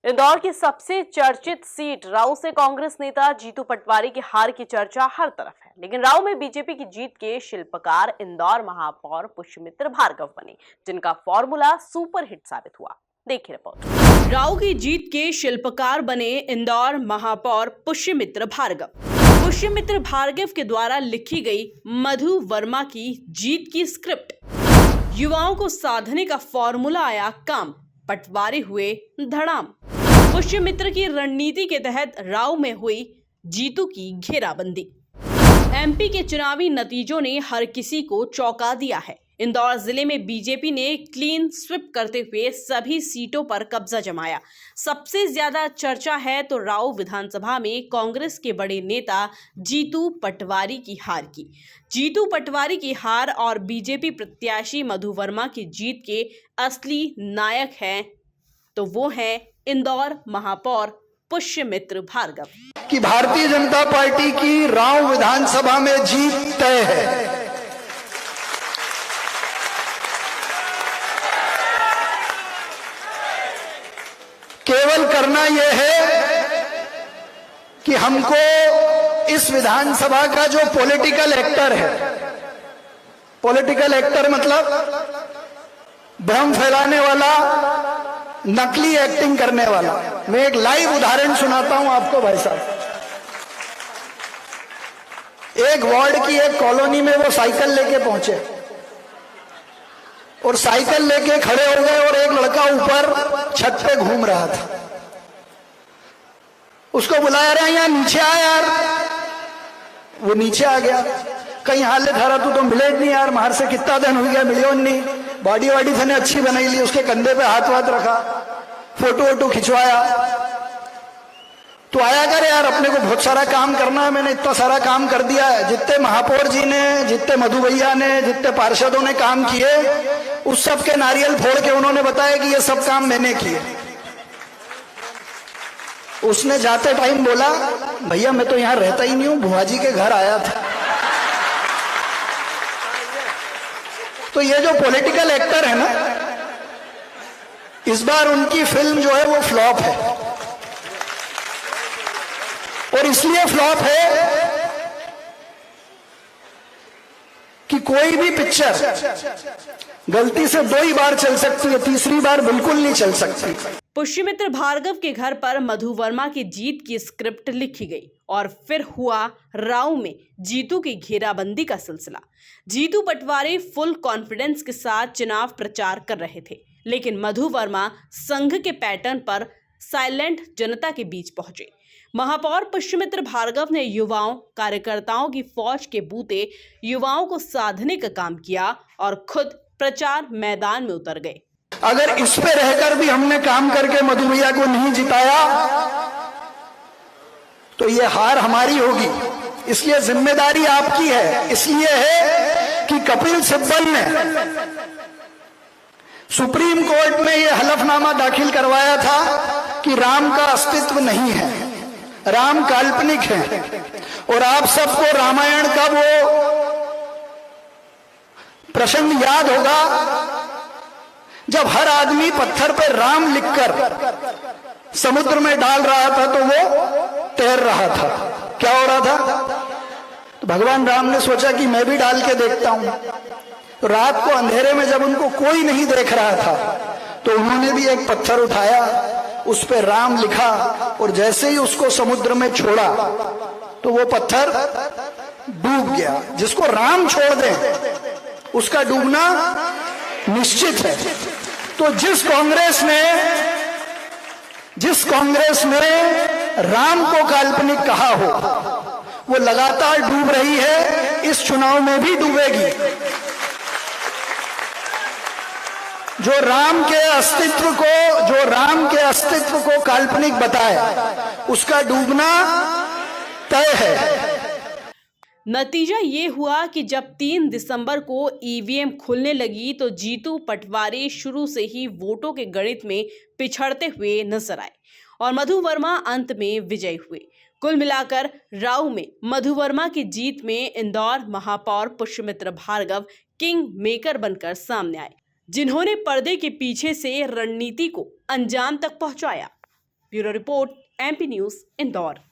इंदौर की सबसे चर्चित सीट राऊ से कांग्रेस नेता जीतू पटवारी की हार की चर्चा हर तरफ है, लेकिन राऊ में बीजेपी की जीत के शिल्पकार इंदौर महापौर पुष्यमित्र भार्गव बने, जिनका फॉर्मूला सुपरहिट साबित हुआ। देखिए रिपोर्ट। राऊ की जीत के शिल्पकार बने इंदौर महापौर पुष्यमित्र भार्गव। पुष्यमित्र भार्गव के द्वारा लिखी गई मधु वर्मा की जीत की स्क्रिप्ट, युवाओं को साधने का फॉर्मूला आया काम, पटवारी हुए धड़ाम। पुष्यमित्र की रणनीति के तहत राऊ में हुई जीतू की घेराबंदी। एमपी के चुनावी नतीजों ने हर किसी को चौंका दिया है। इंदौर जिले में बीजेपी ने क्लीन स्वीप करते हुए सभी सीटों पर कब्जा जमाया। सबसे ज्यादा चर्चा है तो राऊ विधानसभा में कांग्रेस के बड़े नेता जीतू पटवारी की हार की। जीतू पटवारी की हार और बीजेपी प्रत्याशी मधु वर्मा की जीत के असली नायक हैं तो वो हैं इंदौर महापौर पुष्यमित्र भार्गव। कि भारतीय जनता पार्टी की राऊ विधानसभा में जीत तय है। केवल करना यह है कि हमको इस विधानसभा का जो पॉलिटिकल एक्टर है, पॉलिटिकल एक्टर मतलब भ्रम फैलाने वाला, नकली एक्टिंग करने वाला। मैं एक लाइव उदाहरण सुनाता हूं आपको भाई साहब। एक वार्ड की एक कॉलोनी में वो साइकिल लेके पहुंचे और साइकिल लेके खड़े हो गए और एक लड़का ऊपर छत पे घूम रहा था। उसको बुलाया रहा, यहाँ नीचे आ यार। वो नीचे आ गया। कहीं हालत हारा तू तो मिले नहीं यार, मार से कितना दिन हो गया, मिलियन नहीं, बॉडी वाडी थने अच्छी बनाई ली। उसके कंधे पे हाथ वाथ रखा, फोटो वोटो खिंचवाया। तो आया कर यार, अपने को बहुत सारा काम करना है, मैंने इतना सारा काम कर दिया है। जितने महापौर जी ने, जितने मधु भैया ने, जितने पार्षदों ने काम किए, उस सब के नारियल फोड़ के उन्होंने बताया कि ये सब काम मैंने किए। उसने जाते टाइम बोला, भैया मैं तो यहां रहता ही नहीं हूं, बुआ जी के घर आया था। तो ये जो पॉलिटिकल एक्टर है ना, इस बार उनकी फिल्म जो है वो फ्लॉप है। और इसलिए फ्लॉप है कि कोई भी पिक्चर गलती से 2 ही बार चल सकती है, तीसरी बार बिल्कुल नहीं चल सकती। पुष्यमित्र भार्गव के घर पर मधु वर्मा की जीत की स्क्रिप्ट लिखी गई और फिर हुआ राऊ में जीतू की घेराबंदी का सिलसिला। जीतू पटवारी फुल कॉन्फिडेंस के साथ चुनाव प्रचार कर रहे थे, लेकिन मधु वर्मा संघ के पैटर्न पर साइलेंट जनता के बीच पहुंचे। महापौर पुष्यमित्र भार्गव ने युवाओं, कार्यकर्ताओं की फौज के बूते युवाओं को साधने का काम किया और खुद प्रचार मैदान में उतर गए। अगर इस पे रहकर भी हमने काम करके मधु भैया को नहीं जिताया तो ये हार हमारी होगी। इसलिए जिम्मेदारी आपकी है। इसलिए है कि कपिल सिब्बल ने सुप्रीम कोर्ट में यह हलफनामा दाखिल करवाया था कि राम का अस्तित्व नहीं है, राम काल्पनिक है। और आप सबको रामायण का वो प्रसंग याद होगा जब हर आदमी पत्थर पर राम लिखकर समुद्र में डाल रहा था तो वो तैर रहा था। क्या हो रहा था? तो भगवान राम ने सोचा कि मैं भी डाल के देखता हूं। तो रात को अंधेरे में जब उनको कोई नहीं देख रहा था तो उन्होंने भी एक पत्थर उठाया, उस पर राम लिखा और जैसे ही उसको समुद्र में छोड़ा तो वो पत्थर डूब गया। जिसको राम छोड़ दे उसका डूबना निश्चित है। तो जिस कांग्रेस ने राम को काल्पनिक कहा हो वो लगातार डूब रही है, इस चुनाव में भी डूबेगी। जो राम के अस्तित्व को काल्पनिक बताए उसका डूबना तय है। नतीजा ये हुआ कि जब 3 दिसंबर को ईवीएम खुलने लगी तो जीतू पटवारी शुरू से ही वोटों के गणित में पिछड़ते हुए नजर आए और मधु वर्मा अंत में विजयी हुए। कुल मिलाकर राऊ में मधु वर्मा की जीत में इंदौर महापौर पुष्यमित्र भार्गव किंग मेकर बनकर सामने आए, जिन्होंने पर्दे के पीछे से रणनीति को अंजाम तक पहुंचाया। Bureau report, MP news, Indore.